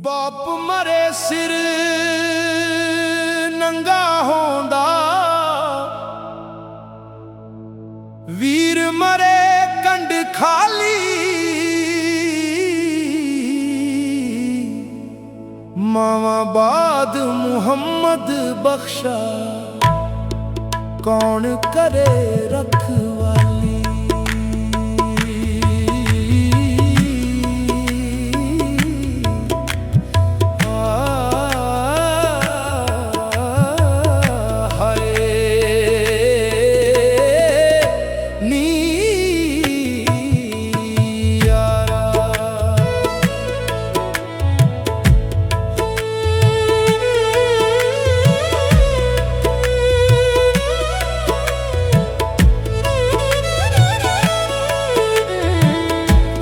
बाप मरे सिर नंगा होंदा, वीर मरे कंड खाली। मावा बाद मुहम्मद बख्शा, कौन करे रखवाली।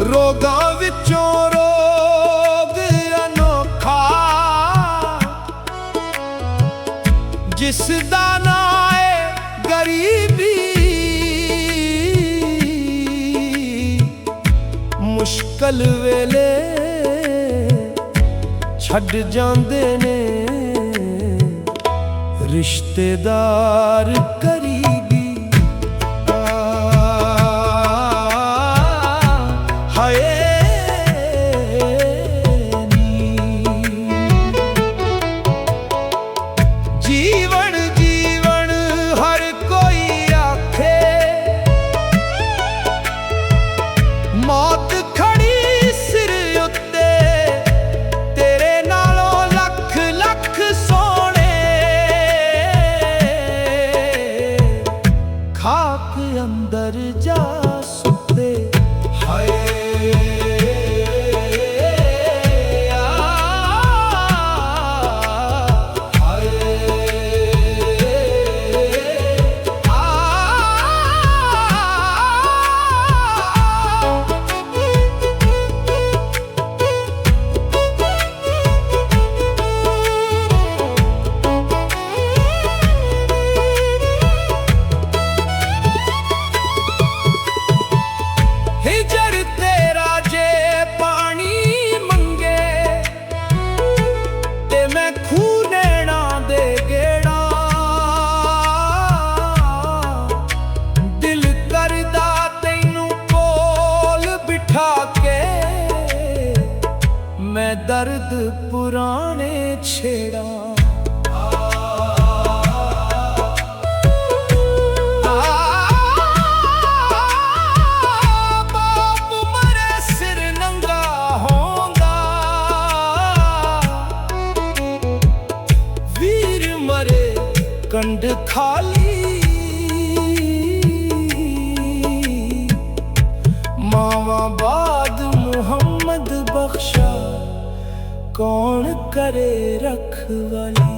रोगां विचों रोग अनोखा, जिसदा नां है गरीबी। मुश्किल वेले छड्ड जांदे ने रिश्तेदार करीबी। जीवन जीवन हर कोई आखे, मौत खड़ी सिर उत्ते, तेरे नालों लख लख सोने। खाक अंदर जा सुते, हाय मैं दर्द पुराने छेड़ा। बाप मरे सिर नंगा होंदा, वीर मरे कंड खाली। मावा बाद मुहम्मद बख्शा, कौन करे रखवाली।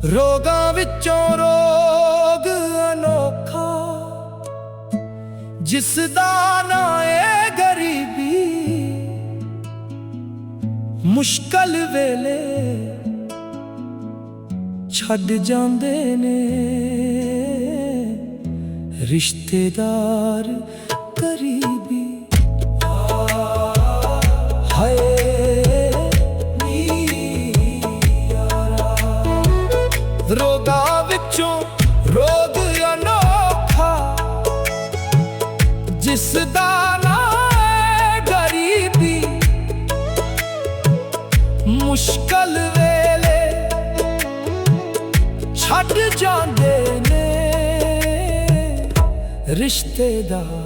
रोगां विचों रोग अनोखा, जिसदा नां है गरीबी। मुश्किल वेले छड्ड जांदे ने रिश्तेदार करीबी। हाय रोगां विचों रोग अनोखा, जिसदा नां है गरीबी। मुश्किल वेले छड्ड जांदे ने रिश्तेदार।